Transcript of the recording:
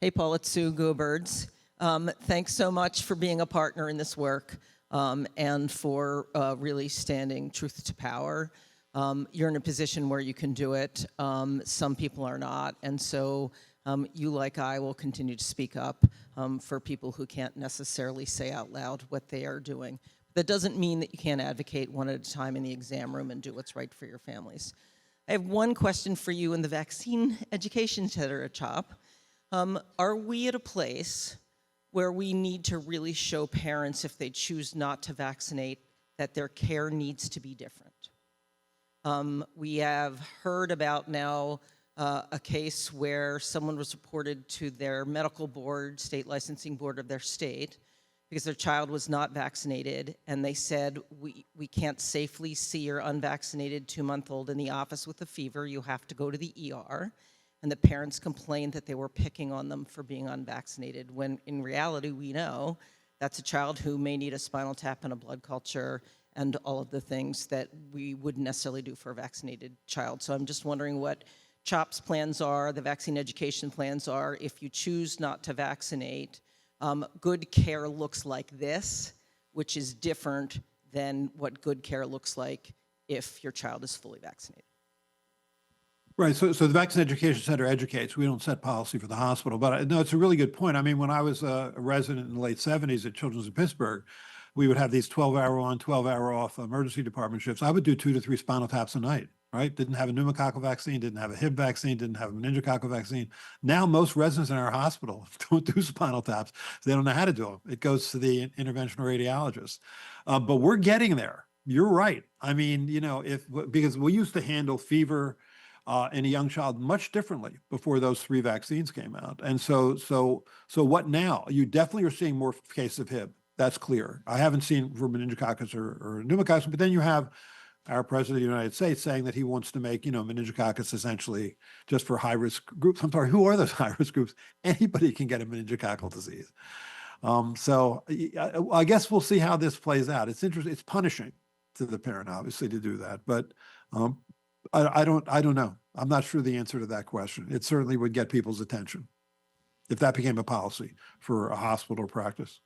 Hey, Paul, it's Sue Goobirds. Thanks so much for being a partner in this work and for really standing truth to power. You're in a position where you can do it. Some people are not. And so you, like I, will continue to speak up for people who can't necessarily say out loud what they are doing. That doesn't mean that you can't advocate one at a time in the exam room and do what's right for your families. I have one question for you in the vaccine education center at CHOP. Are we at a place where we need to really show parents, if they choose not to vaccinate, that their care needs to be different? We have heard about now a case where someone was reported to their medical board, state licensing board of their state, because their child was not vaccinated, and they said, we can't safely see your unvaccinated 2-month-old in the office with a fever, you have to go to the ER. And the parents complained that they were picking on them for being unvaccinated, when in reality we know that's a child who may need a spinal tap and a blood culture and all of the things that we wouldn't necessarily do for a vaccinated child. So I'm just wondering what CHOP's plans are, the vaccine education plans are, if you choose not to vaccinate. Good care looks like this, which is different than what good care looks like if your child is fully vaccinated. Right. So the Vaccine Education Center educates. We don't set policy for the hospital. But no, it's a really good point. I mean, when I was a resident in the late 70s at Children's of Pittsburgh, we would have these 12-hour on, 12-hour off emergency department shifts. I would do 2 to 3 spinal taps a night, right? Didn't have a pneumococcal vaccine, didn't have a Hib vaccine, didn't have a meningococcal vaccine. Now, most residents in our hospital don't do spinal taps. They don't know how to do them. It goes to the interventional radiologist. But we're getting there. You're right. I mean, you know, because we used to handle fever in a young child much differently before those 3 vaccines came out. And so what now? You definitely are seeing more cases of Hib. That's clear. I haven't seen for meningococcus or pneumococcus, but then you have our president of the United States saying that he wants to make, meningococcus essentially just for high-risk groups. I'm sorry, who are those high-risk groups? Anybody can get a meningococcal disease. So I guess we'll see how this plays out. It's interesting. It's punishing to the parent, obviously, to do that, but I don't know. I'm not sure the answer to that question. It certainly would get people's attention if that became a policy for a hospital practice.